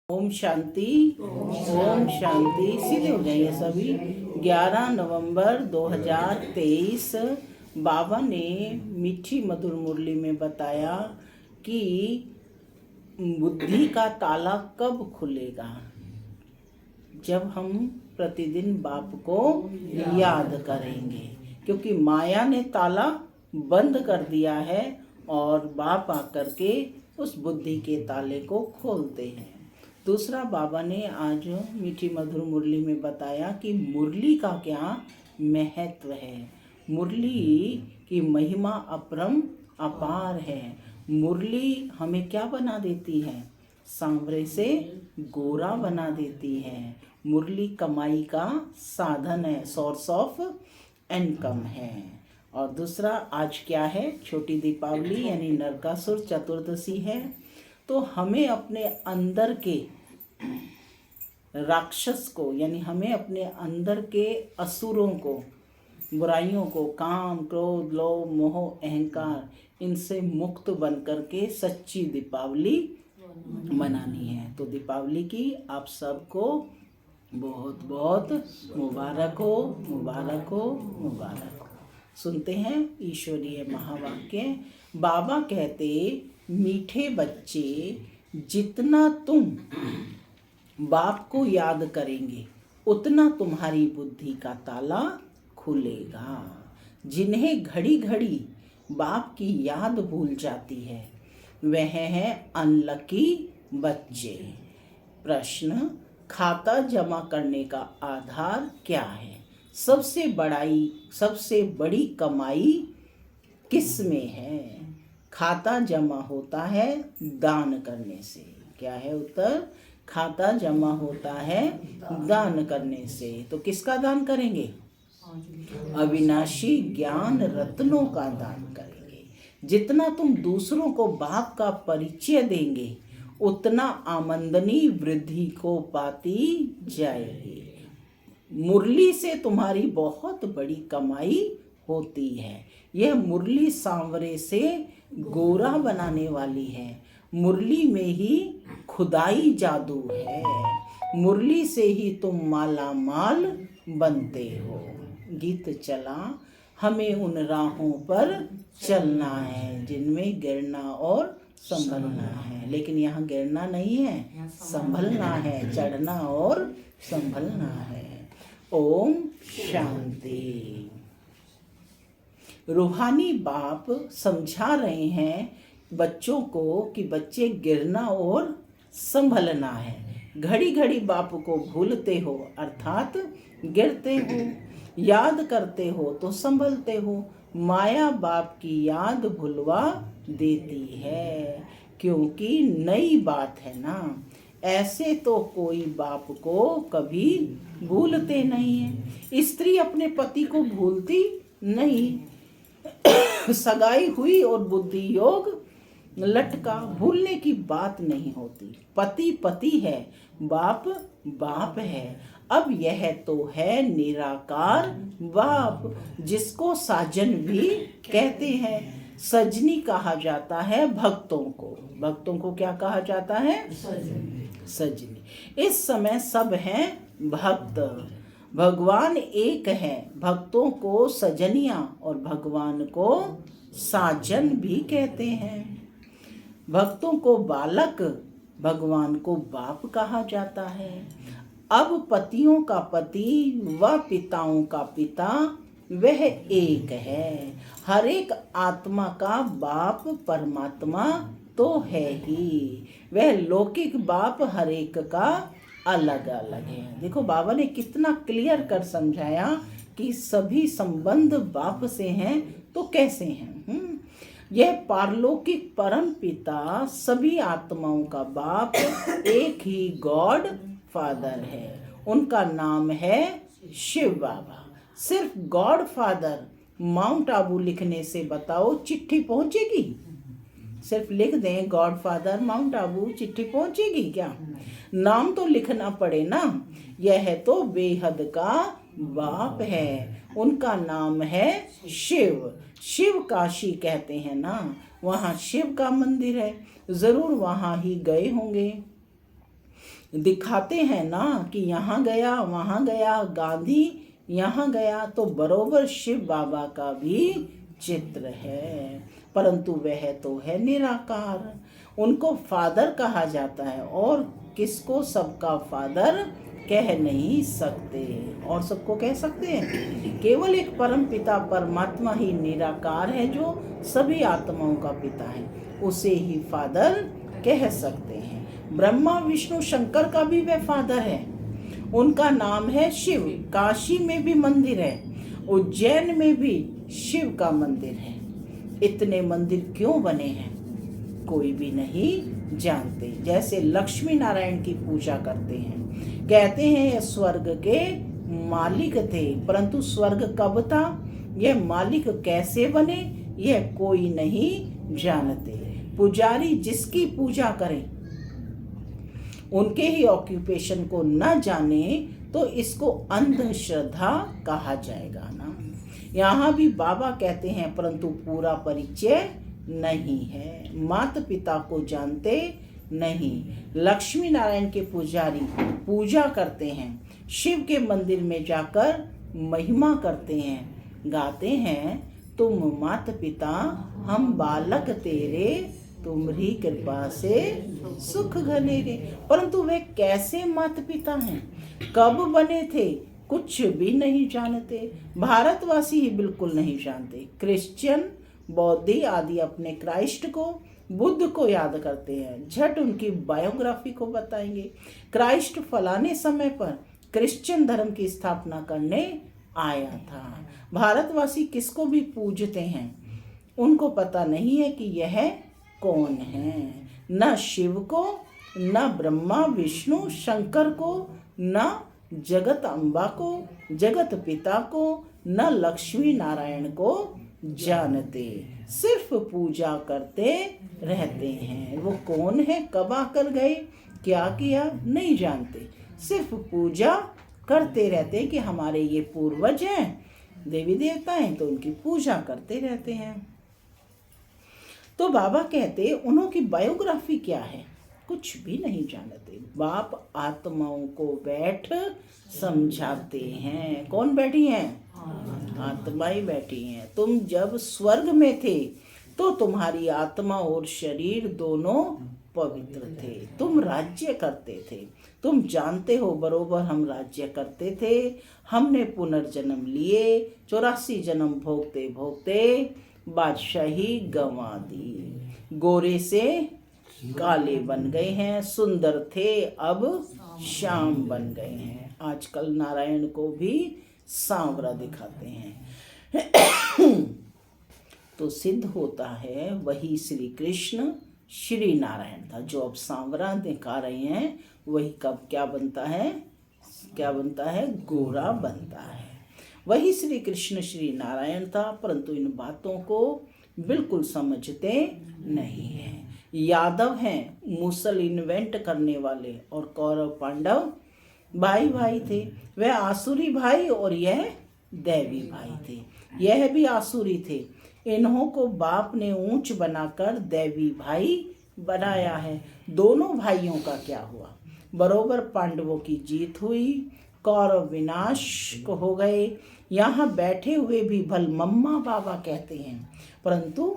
ओम शांति। ओम शांति। सीधे हो जाइए सभी। 11 नवंबर 2023 बाबा ने मीठी मधुर मुरली में बताया कि बुद्धि का ताला कब खुलेगा। जब हम प्रतिदिन बाप को याद करेंगे, क्योंकि माया ने ताला बंद कर दिया है और बाप आकर के उस बुद्धि के ताले को खोलते हैं। दूसरा, बाबा ने आज मीठी मधुर मुरली में बताया कि मुरली का क्या महत्व है। मुरली की महिमा अपरम अपार है। मुरली हमें क्या बना देती है? सांवरे से गोरा बना देती है। मुरली कमाई का साधन है, सोर्स ऑफ इनकम है। और दूसरा, आज क्या है? छोटी दीपावली यानी नरकासुर चतुर्दशी है। तो हमें अपने अंदर के राक्षस को, यानी हमें अपने अंदर के असुरों को, बुराइयों को, काम, क्रोध, लोभ, मोह, अहंकार, इनसे मुक्त बन करके सच्ची दीपावली मनानी है। तो दीपावली की आप सबको बहुत बहुत मुबारक हो, मुबारक हो, मुबारक हो। सुनते हैं ईश्वरीय महावाक्य। बाबा कहते, मीठे बच्चे, जितना तुम बाप को याद करेंगे उतना तुम्हारी बुद्धि का ताला खुलेगा। जिन्हें घड़ी घड़ी बाप की याद भूल जाती है वह है अनलकी बच्चे। प्रश्न, खाता जमा करने का आधार क्या है? सबसे बड़ी कमाई किस में है? खाता जमा होता है दान करने से। क्या है उत्तर? खाता जमा होता है दान करने से। तो किसका दान करेंगे? अविनाशी ज्ञान रत्नों का दान करेंगे। जितना तुम दूसरों को बाप का परिचय देंगे उतना आमदनी वृद्धि को पाती जाएगी। मुरली से तुम्हारी बहुत बड़ी कमाई होती है। यह मुरली सांवरे से गोरा बनाने वाली है। मुरली में ही खुदाई जादू है। मुरली से ही तुम माला माल बनते हो। गीत चला, हमें उन राहों पर चलना है जिनमें गिरना और संभलना है। लेकिन यहाँ गिरना नहीं है, संभलना है। चढ़ना और संभलना है। ओम शांति। रूहानी बाप समझा रहे हैं बच्चों को कि बच्चे गिरना और संभलना है। घड़ी घड़ी बाप को भूलते हो अर्थात गिरते हो, याद करते हो तो संभलते हो। माया बाप की याद भुलवा देती है, क्योंकि नई बात है ना। ऐसे तो कोई बाप को कभी भूलते नहीं है। स्त्री अपने पति को भूलती नहीं। सगाई हुई और बुद्धि योग लटका, भूलने की बात नहीं होती। पति पति है, बाप बाप है। अब यह तो है निराकार बाप, जिसको साजन भी कहते हैं। सजनी कहा जाता है भक्तों को। भक्तों को क्या कहा जाता है? सजनी। इस समय सब हैं भक्त। भगवान एक है। भक्तों को सजनिया और भगवान को साजन भी कहते हैं। भक्तों को बालक, भगवान को बाप कहा जाता है। अब पतियों का पति व पिताओं का पिता वह एक है। हर एक आत्मा का बाप परमात्मा तो है ही। वह लौकिक बाप हर एक का अलग अलग है। देखो बाबा ने कितना क्लियर कर समझाया कि सभी संबंध बाप से हैं तो कैसे हैं। यह पारलौकिक परम पिता सभी आत्माओं का बाप एक ही गॉड फादर है। उनका नाम है शिव बाबा। सिर्फ गॉड फादर माउंट आबू लिखने से बताओ चिट्ठी पहुंचेगी? सिर्फ लिख दें गॉड फादर माउंट आबू, चिट्ठी पहुंचेगी क्या? नाम तो लिखना पड़े ना। यह तो बेहद का बाप है। उनका नाम है शिव। शिव काशी कहते हैं ना, वहाँ शिव का मंदिर है। जरूर वहाँ ही गए होंगे। दिखाते हैं ना कि यहाँ गया वहाँ गया, गांधी यहाँ गया, तो बरोबर शिव बाबा का भी चित्र है, परंतु वह तो है निराकार। उनको फादर कहा जाता है और किसको सबका फादर कह नहीं सकते, और सबको कह सकते हैं? केवल एक परम पिता परमात्मा ही निराकार है जो सभी आत्माओं का पिता है, उसे ही फादर कह सकते हैं। ब्रह्मा विष्णु शंकर का भी वह फादर है, उनका नाम है शिव। काशी में भी मंदिर है, उज्जैन में भी शिव का मंदिर है। इतने मंदिर क्यों बने हैं कोई भी नहीं जानते। जैसे लक्ष्मी नारायण की पूजा करते हैं, कहते हैं यह स्वर्ग के मालिक थे, परंतु स्वर्ग कब था, यह मालिक कैसे बने, यह कोई नहीं जानते। पुजारी जिसकी पूजा करें उनके ही ऑक्यूपेशन को न जाने तो इसको अंधश्रद्धा कहा जाएगा ना। यहाँ भी बाबा कहते हैं परंतु पूरा परिचय नहीं है, माता पिता को जानते नहीं। लक्ष्मी नारायण के पुजारी पूजा करते हैं, शिव के मंदिर में जाकर महिमा करते हैं, गाते हैं तुम माता पिता हम बालक तेरे, तुम्हारी कृपा से सुख घने रे। परंतु वे कैसे माता पिता हैं, कब बने थे, कुछ भी नहीं जानते। भारतवासी ही बिल्कुल नहीं जानते। क्रिश्चियन बौद्धी आदि अपने क्राइस्ट को बुद्ध को याद करते हैं, झट उनकी बायोग्राफी को बताएंगे। क्राइस्ट फलाने समय पर क्रिश्चियन धर्म की स्थापना करने आया था। भारतवासी किसको भी पूजते हैं, उनको पता नहीं है कि यह कौन है, न शिव को, न ब्रह्मा विष्णु शंकर को, न जगत अम्बा को, जगत पिता को, न लक्ष्मी नारायण को जानते, सिर्फ पूजा करते रहते हैं। वो कौन है, कब आकर गए, क्या किया, नहीं जानते, सिर्फ पूजा करते रहते हैं कि हमारे ये पूर्वज हैं, देवी देवता हैं, तो उनकी पूजा करते रहते हैं। तो बाबा कहते उन्होंने बायोग्राफी क्या है, कुछ भी नहीं जानते। बाप आत्माओं को बैठ समझाते हैं। कौन बैठी हैं, आत्माएं बैठी हैं। तुम जब स्वर्ग में थे तो तुम्हारी आत्मा और शरीर दोनों पवित्र थे, तुम राज्य करते थे, तुम जानते हो बरोबर हम राज्य करते थे। हमने पुनर्जन्म लिए, 84 जन्म भोगते भोगते बादशाही गंवा दी, गोरे से काले बन गए हैं, सुंदर थे अब श्याम बन गए हैं। आजकल नारायण को भी सांवरा दिखाते हैं। तो सिद्ध होता है वही श्री कृष्ण श्री नारायण था, जो अब सांवरा दिखा रहे हैं वही कब क्या बनता है, क्या बनता है, गोरा बनता है। वही श्री कृष्ण श्री नारायण था, परंतु इन बातों को बिल्कुल समझते नहीं हैं। यादव हैं मुसल इन्वेंट करने वाले, और कौरव पांडव भाई भाई थे। वह आसुरी भाई और यह दैवी भाई थे। यह भी आसुरी थे, इन्हों को बाप ने ऊंच बनाकर दैवी भाई बनाया है। दोनों भाइयों का क्या हुआ, बरोबर पांडवों की जीत हुई, कौरव विनाश हो गए। यहाँ बैठे हुए भी भल मम्मा बाबा कहते हैं, परंतु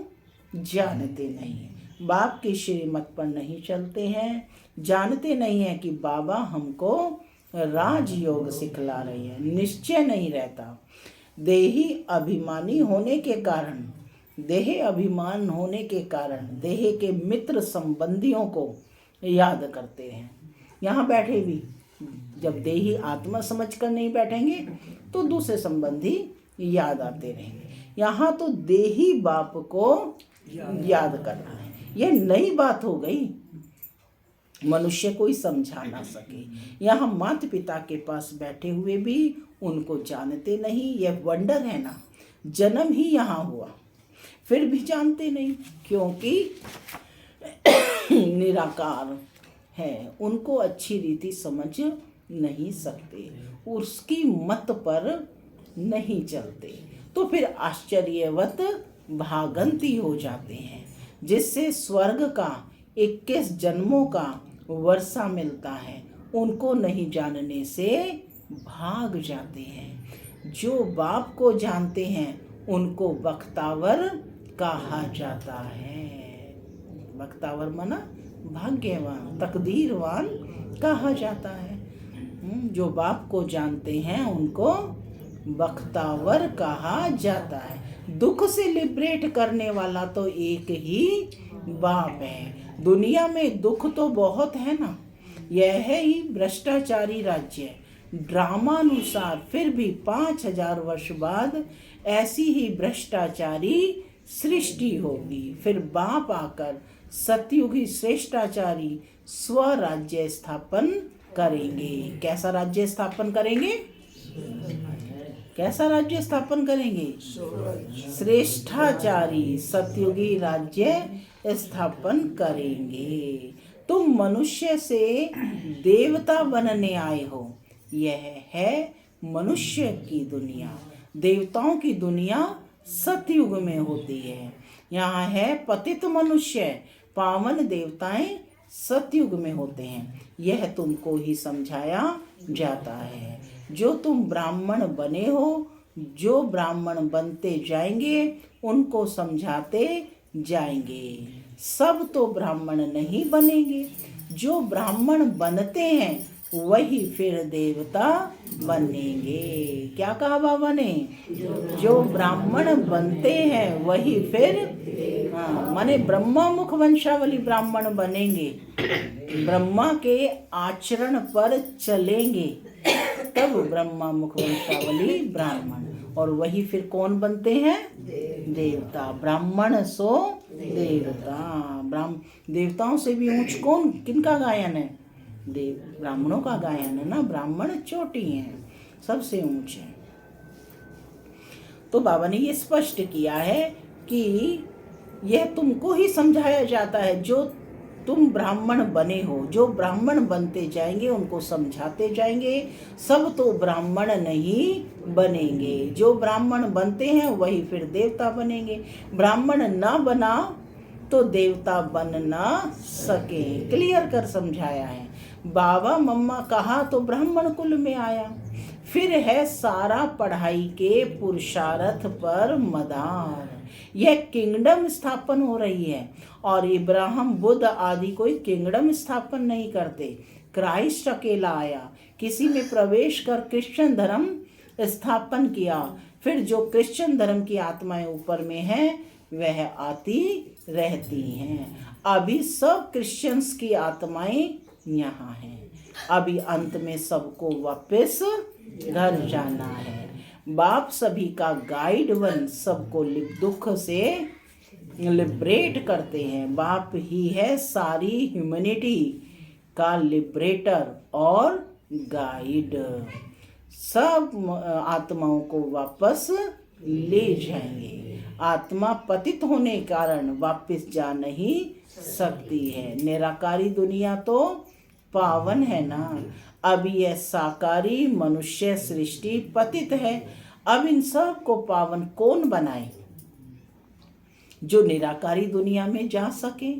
जानते नहीं, बाप की श्रीमत पर नहीं चलते हैं, जानते नहीं हैं कि बाबा हमको राजयोग सिखला रहे हैं। निश्चय नहीं रहता। देही अभिमानी होने के कारण, देह अभिमान होने के कारण देह के मित्र संबंधियों को याद करते हैं। यहाँ बैठे भी जब देही आत्मा समझ कर नहीं बैठेंगे तो दूसरे संबंधी याद आते रहेंगे। यहाँ तो देही बाप को याद करना है, यह नई बात हो गई, मनुष्य कोई समझा ना सके। यहाँ माता पिता के पास बैठे हुए भी उनको जानते नहीं, यह वंडर है ना। जन्म ही यहाँ हुआ फिर भी जानते नहीं, क्योंकि निराकार है, उनको अच्छी रीति समझ नहीं सकते, उसकी मत पर नहीं चलते, तो फिर आश्चर्यवत भागंती हो जाते हैं, जिससे स्वर्ग का 21 जन्मों का वर्षा मिलता है उनको नहीं जानने से भाग जाते हैं। जो बाप को जानते हैं उनको बख्तावर कहा जाता है। बख्तावर माना भाग्यवान, तकदीरवान कहा जाता है। जो बाप को जानते हैं उनको बख्तावर कहा जाता है। दुख से लिबरेट करने वाला तो एक ही बाप है। दुनिया में दुख तो बहुत है ना। यह है ही भ्रष्टाचारी राज्य। ड्रामानुसार फिर भी 5000 वर्ष बाद ऐसी ही भ्रष्टाचारी सृष्टि होगी। फिर बाप आकर सतयुगी श्रेष्ठाचारी स्वराज्य स्थापन करेंगे। कैसा राज्य स्थापन करेंगे? कैसा राज्य स्थापन करेंगे? श्रेष्ठाचारी सतयुगी राज्य स्थापन करेंगे। तुम मनुष्य से देवता बनने आए हो। यह है मनुष्य की दुनिया। देवताओं की दुनिया सतयुग में होती है। यहाँ है पतित मनुष्य, पावन देवताएं सतयुग में होते हैं। यह तुमको ही समझाया जाता है। जो तुम ब्राह्मण बने हो, जो ब्राह्मण बनते जाएंगे उनको समझाते जाएंगे। सब तो ब्राह्मण नहीं बनेंगे। जो ब्राह्मण बनते हैं वही फिर देवता बनेंगे। क्या कहा बाबा ने? जो ब्राह्मण बनते हैं वही फिर माने ब्रह्मा मुख वंशावली ब्राह्मण बनेंगे। ब्रह्मा के आचरण पर चलेंगे तब ब्रह्मा मुख वंशावली ब्राह्मण। और वही फिर कौन बनते हैं? देवता। ब्राह्मण सो देवता। देवताओं से भी ऊंच कौन, किनका गायन है? ब्राह्मणों का गायन है ना। ब्राह्मण चोटी हैं, सबसे ऊंचे हैं। तो बाबा ने ये स्पष्ट किया है कि यह तुमको ही समझाया जाता है। जो तुम ब्राह्मण बने हो, जो ब्राह्मण बनते जाएंगे उनको समझाते जाएंगे। सब तो ब्राह्मण नहीं बनेंगे। जो ब्राह्मण बनते हैं वही फिर देवता बनेंगे। ब्राह्मण ना बना तो देवता बन ना सके। क्लियर कर समझाया है। बाबा मम्मा कहा तो ब्राह्मण कुल में आया। फिर है सारा पढ़ाई के पुरुषार्थ पर मदार। यह किंगडम स्थापन हो रही है। और इब्राहिम, बुद्ध आदि कोई किंगडम स्थापन नहीं करते। क्राइस्ट अकेला आया, किसी में प्रवेश कर क्रिश्चियन धर्म स्थापन किया। फिर जो क्रिश्चियन धर्म की आत्माएं ऊपर में हैं वह आती रहती हैं। अभी सब क्रिश्चियंस की आत्माएं यहाँ हैं। अभी अंत में सबको वापस घर जाना है। बाप सभी का गाइड बन सबको दुख से लिबरेट करते हैं। बाप ही है सारी ह्यूमैनिटी का लिबरेटर और गाइड। सब आत्माओं को वापस ले जाएंगे। आत्मा पतित होने के कारण वापस जा नहीं सकती है। निराकारी दुनिया तो पावन है ना। अब यह साकारी मनुष्य सृष्टि पतित है। अब इन सब को पावन कौन बनाए? जो निराकारी दुनिया में जा सके।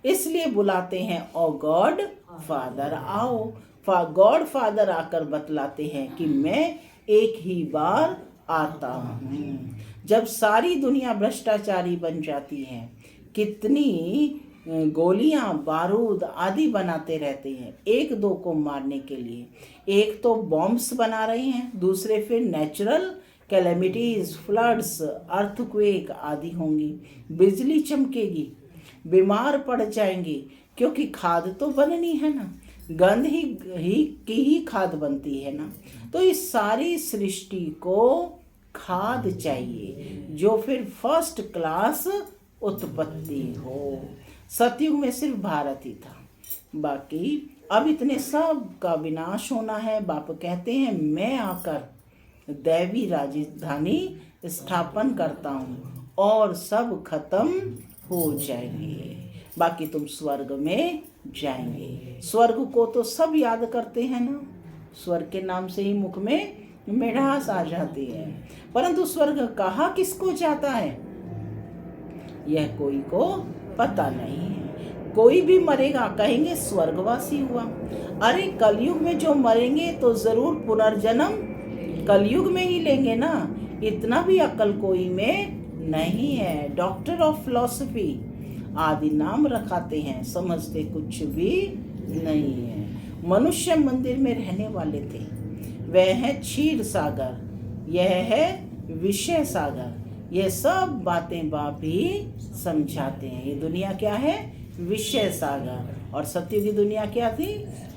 इसलिए बुलाते हैं ओ गॉड फादर आओ। गॉड फादर आकर बतलाते हैं कि मैं एक ही बार आता हूँ। जब सारी दुनिया भ्रष्टाचारी बन जाती है, कितनी गोलियां बारूद आदि बनाते रहते हैं एक दो को मारने के लिए। एक तो बॉम्ब्स बना रहे हैं, दूसरे फिर नेचुरल कैलेमिटीज, फ्लड्स, अर्थक्वेक आदि होंगी। बिजली चमकेगी, बीमार पड़ जाएंगे क्योंकि खाद तो बननी है ना। गंध की ही खाद बनती है ना। तो इस सारी सृष्टि को खाद चाहिए जो फिर फर्स्ट क्लास उत्पत्ति हो। सतयुग में सिर्फ भारत ही था, बाकी अब इतने सब का विनाश होना है। बाप कहते हैं मैं आकर दैवी राजधानी स्थापन करता हूँ और सब खत्म हो जाएंगे। बाकी तुम स्वर्ग में जाएंगे। स्वर्ग को तो सब याद करते हैं ना। स्वर्ग के नाम से ही मुख में मिठास आ जाती है। परंतु स्वर्ग कहाँ किसको जाता है यह कोई को पता नहीं है। कोई भी मरेगा कहेंगे स्वर्गवासी हुआ। अरे कलयुग में जो मरेंगे तो जरूर पुनर्जन्म कलयुग में ही लेंगे ना, इतना भी अक्ल कोई में नहीं है। डॉक्टर ऑफ फिलॉसफी आदि नाम रखाते हैं, समझते कुछ भी नहीं है। मनुष्य मंदिर में रहने वाले थे, वह है क्षीर सागर, यह है विषय सागर। ये सब बातें बाप ही समझाते हैं। ये दुनिया क्या है? विषय सागर। और सत्य की दुनिया क्या थी?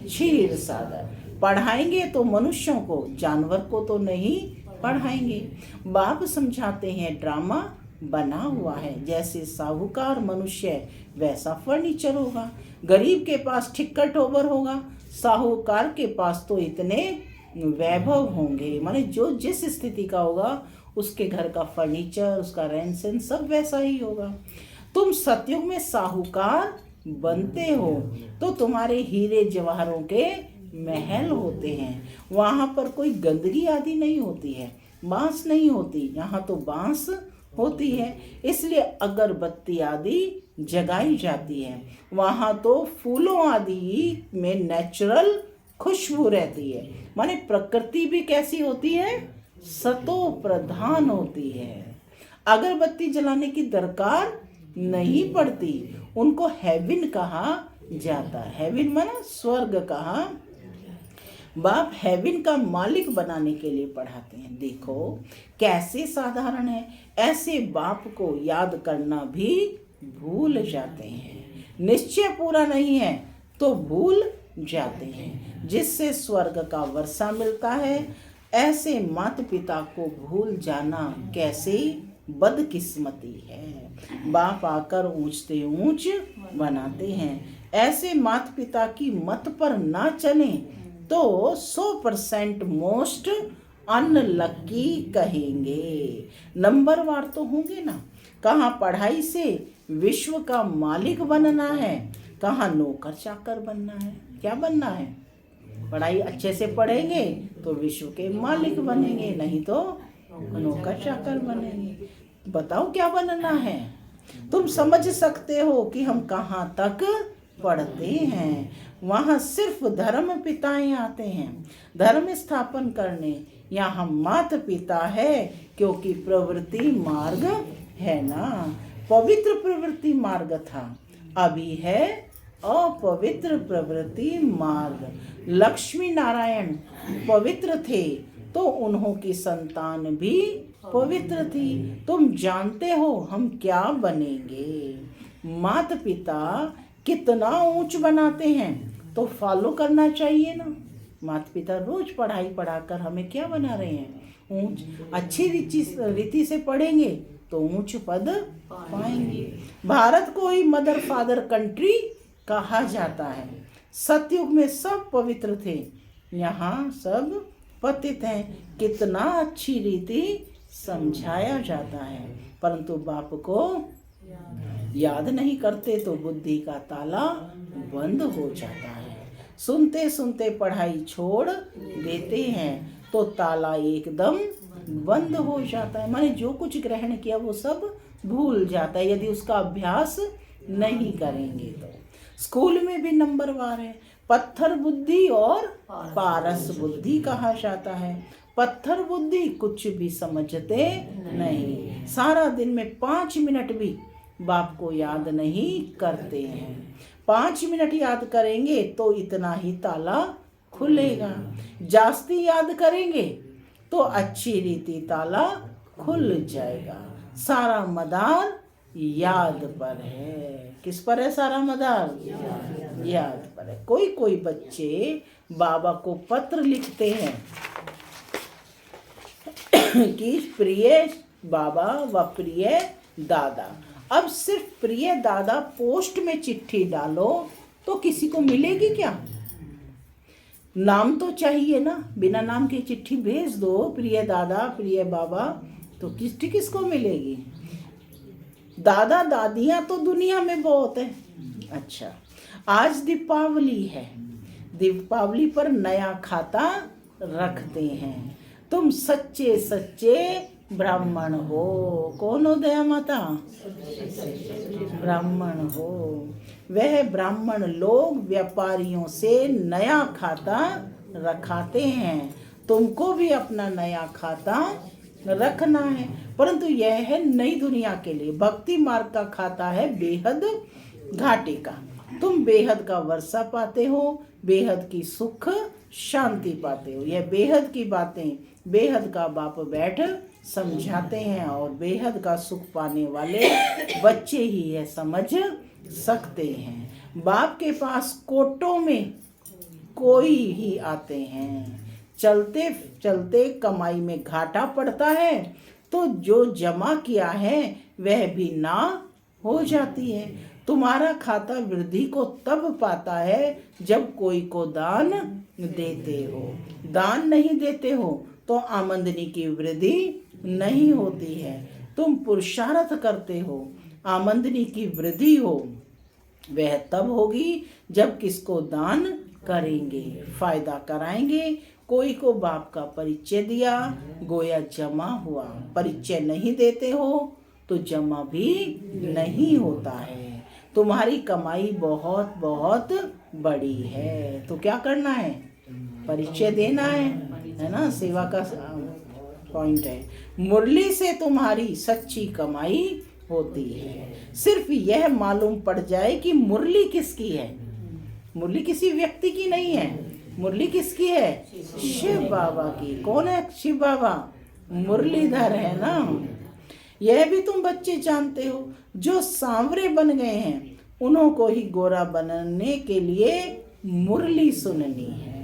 क्षीर सागर। पढ़ाएंगे तो मनुष्यों को, जानवर को तो नहीं पढ़ाएंगे। बाप समझाते हैं ड्रामा बना हुआ है, जैसे साहूकार मनुष्य वैसा फर्नीचर होगा। गरीब के पास ठिक्कर ठोबर होगा, साहूकार के पास तो इतने वैभव होंगे। माने जो जिस स्थिति का होगा उसके घर का फर्नीचर, उसका रहन सहन सब वैसा ही होगा। तुम सतयुग में साहूकार बनते हो तो तुम्हारे हीरे जवाहरों के महल होते हैं। वहाँ पर कोई गंदगी आदि नहीं होती है, बांस नहीं होती, यहाँ तो बांस होती है। इसलिए अगरबत्ती आदि जगाई जाती है। वहाँ तो फूलों आदि में नेचुरल खुशबू रहती है। माने प्रकृति भी कैसी होती है? सतो प्रधान होती है। अगरबत्ती जलाने की दरकार नहीं पड़ती, उनको हेवन कहा जाता है। हेवन माना स्वर्ग कहा। बाप हेवन का मालिक बनाने के लिए पढ़ाते हैं। देखो कैसे साधारण है, ऐसे बाप को याद करना भी भूल जाते हैं। निश्चय पूरा नहीं है तो भूल जाते हैं, जिससे स्वर्ग का वर्षा मिलता है। ऐसे माता पिता को भूल जाना कैसे बदकिस्मती है। बाप आकर ऊंचते ऊंच बनाते हैं। ऐसे माता पिता की मत पर ना चलें तो 100% मोस्ट अनलकी कहेंगे। नंबरवार तो होंगे ना। कहाँ पढ़ाई से विश्व का मालिक बनना है, कहाँ नौकर चाकर बनना है। क्या बनना है? पढ़ाई अच्छे से पढ़ेंगे तो विश्व के मालिक बनेंगे, नहीं तो नौकर चाकर बनेंगे। बताओ क्या बनना है? तुम समझ सकते हो कि हम कहाँ तक पढ़ते हैं। वहाँ सिर्फ धर्म पिताएं आते हैं धर्म स्थापन करने। यहाँ माता पिता है, क्योंकि प्रवृत्ति मार्ग है ना। पवित्र प्रवृत्ति मार्ग था, अभी है अपवित्र प्रवृत्ति मार्ग। लक्ष्मी नारायण पवित्र थे तो उन्हों की संतान भी पवित्र थी। तुम जानते हो हम क्या बनेंगे। माता पिता कितना ऊंच बनाते हैं तो फॉलो करना चाहिए ना। माता पिता रोज पढ़ाई पढ़ाकर हमें क्या बना रहे हैं? ऊंच। अच्छी रीति से पढ़ेंगे तो ऊंच पद पाएंगे। भारत को ही मदर फादर कंट्री कहा जाता है। सतयुग में सब पवित्र थे, यहाँ सब पतित हैं। कितना अच्छी रीति समझाया जाता है, परंतु बाप को याद नहीं करते तो बुद्धि का ताला बंद हो जाता है। सुनते सुनते पढ़ाई छोड़ देते हैं तो ताला एकदम बंद हो जाता है। माने जो कुछ ग्रहण किया वो सब भूल जाता है, यदि उसका अभ्यास नहीं करेंगे तो। स्कूल में भी नंबरवार है। पत्थर बुद्धि और पारस बुद्धि कहा जाता है। पत्थर बुद्धि कुछ भी समझते नहीं, सारा दिन में 5 मिनट भी बाप को याद नहीं करते हैं। 5 मिनट याद करेंगे तो इतना ही ताला खुलेगा। जास्ती याद करेंगे तो अच्छी रीति ताला खुल जाएगा। सारा मदार याद पर है। किस पर है सारा मदार? याद पर है। कोई कोई बच्चे बाबा को पत्र लिखते हैं कि प्रिय बाबा व प्रिय दादा। अब सिर्फ प्रिय दादा पोस्ट में चिट्ठी डालो तो किसी को मिलेगी क्या? नाम तो चाहिए ना। बिना नाम की चिट्ठी भेज दो प्रिय दादा प्रिय बाबा तो चिट्ठी किसको मिलेगी? दादा दादियाँ तो दुनिया में बहुत है। अच्छा, आज दीपावली है, दीपावली पर नया खाता रखते हैं। तुम सच्चे सच्चे ब्राह्मण हो। कौन हो दया माता? ब्राह्मण हो। वह ब्राह्मण लोग व्यापारियों से नया खाता रखाते हैं। तुमको भी अपना नया खाता रखना है, परंतु यह है नई दुनिया के लिए। भक्ति मार्ग का खाता है बेहद घाटे का। तुम बेहद का वर्षा पाते हो, बेहद की सुख शांति पाते हो। यह बेहद की बातें बेहद का बाप बैठ समझाते हैं, और बेहद का सुख पाने वाले बच्चे ही यह समझ सकते हैं। बाप के पास कोटों में कोई ही आते हैं। चलते चलते कमाई में घाटा पड़ता है तो जो जमा किया है वह भी ना हो जाती है। तुम्हारा खाता वृद्धि को तब पाता है जब कोई को दान देते हो। दान नहीं देते हो तो आमदनी की वृद्धि नहीं होती है। तुम पुरुषार्थ करते हो, आमदनी की वृद्धि हो वह तब होगी जब किसको दान करेंगे, फायदा कराएंगे। कोई को बाप का परिचय दिया, गोया जमा हुआ। परिचय नहीं देते हो तो जमा भी नहीं होता है। तुम्हारी कमाई बहुत बहुत बड़ी है, तो क्या करना है? परिचय देना है ना, सेवा का पॉइंट है। मुरली से तुम्हारी सच्ची कमाई होती है। सिर्फ यह मालूम पड़ जाए कि मुरली किसकी है। मुरली किसी व्यक्ति की नहीं है, मुरली किसकी है? शिव बाबा की। कौन है शिव बाबा? मुरलीधर है ना। यह भी तुम बच्चे जानते हो, जो सांवरे बन गए हैं उन्हों को ही गोरा बनने के लिए मुरली सुननी है।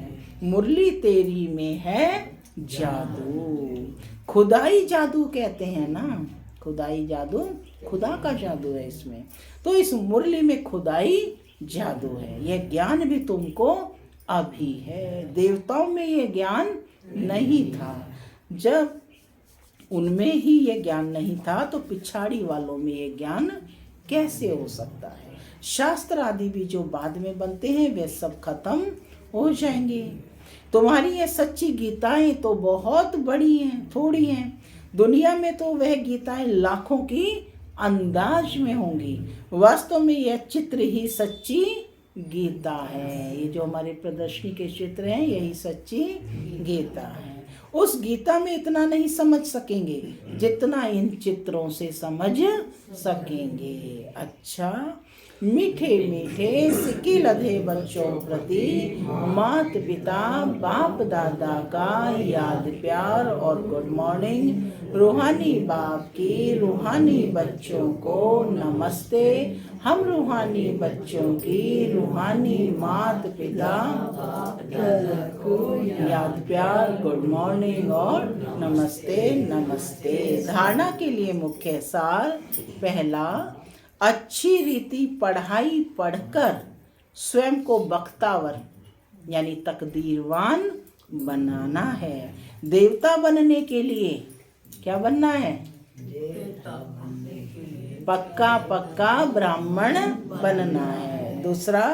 मुरली तेरी में है जादू। खुदाई जादू कहते हैं ना, खुदाई जादू, खुदा का जादू है इसमें। तो इस मुरली में खुदाई जादू है। यह ज्ञान भी तुमको अभी है। देवताओं में यह ज्ञान नहीं था। जब उनमें ही यह ज्ञान नहीं था तो पिछाड़ी वालों में यह ज्ञान कैसे हो सकता है? शास्त्र आदि भी जो बाद में बनते हैं वे सब खत्म हो जाएंगे। तुम्हारी ये सच्ची गीताएं तो बहुत बड़ी हैं, थोड़ी हैं। दुनिया में तो वह गीताएं लाखों की अंदाज में होंगी। वास्तव में यह चित्र ही सच्ची गीता है। ये जो हमारे प्रदर्शनी के चित्र हैं यही सच्ची गीता है। उस गीता में इतना नहीं समझ सकेंगे जितना इन चित्रों से समझ सकेंगे। अच्छा, मीठे मीठे सिक्के लधे बच्चों प्रति मात पिता बाप दादा का याद प्यार और गुड मॉर्निंग। रूहानी बाप की रूहानी बच्चों को नमस्ते। हम रूहानी बच्चों की रूहानी मात पिता को याद प्यार, गुड मॉर्निंग और नमस्ते नमस्ते। धारणा के लिए मुख्य सार: पहला, अच्छी रीति पढ़ाई पढ़कर स्वयं को बख्तावर यानी तकदीरवान बनाना है। देवता बनने के लिए क्या बनना है? पक्का पक्का ब्राह्मण बनना है। दूसरा,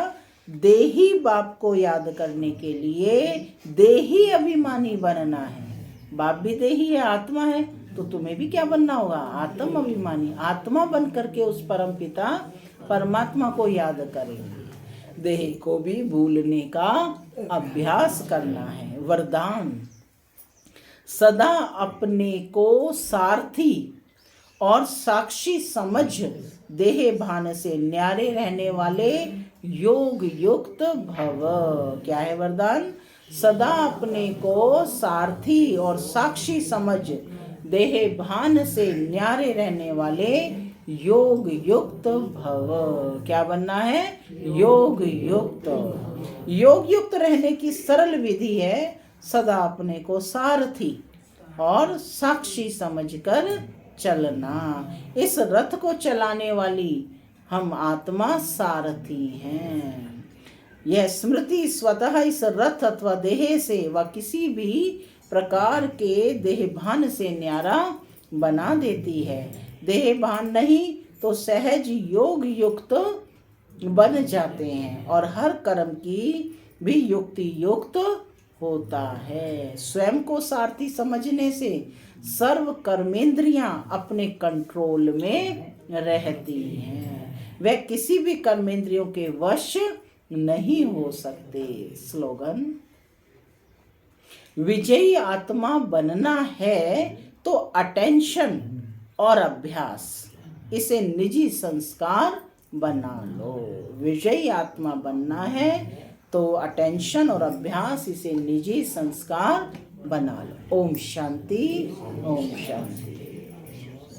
देही बाप को याद करने के लिए देही अभिमानी बनना है। बाप भी देही है, आत्मा है, तो तुम्हें भी क्या बनना होगा? आत्म अभिमानी। आत्मा बन करके उस परम पिता परमात्मा को याद करें। देह को भी भूलने का अभ्यास करना है। वरदान: सदा अपने को सारथी और साक्षी समझ देह भान से न्यारे रहने वाले योग युक्त भव। क्या है वरदान? सदा अपने को सारथी और साक्षी समझ देह भान से न्यारे रहने वाले योग युक्त भव। क्या बनना है? योग युक्त। योग युक्त रहने की सरल विधि है सदा अपने को सारथी और साक्षी समझकर चलना। इस रथ को चलाने वाली हम आत्मा सारथी हैं। यह स्मृति स्वतः इस रथ अथवा देह से व किसी भी प्रकार के देहभान से न्यारा बना देती है। देहभान नहीं तो सहज योग युक्त बन जाते हैं और हर कर्म की भी युक्ति युक्त होता है। स्वयं को सारथी समझने से सर्व कर्मेंद्रियां अपने कंट्रोल में रहती हैं। वह किसी भी कर्मेंद्रियों के वश नहीं हो सकते। स्लोगन, विजयी आत्मा बनना है तो अटेंशन और अभ्यास इसे निजी संस्कार बना लो। विजयी आत्मा बनना है तो अटेंशन और अभ्यास इसे निजी संस्कार बना लो। ओम शांति, ओम शांति।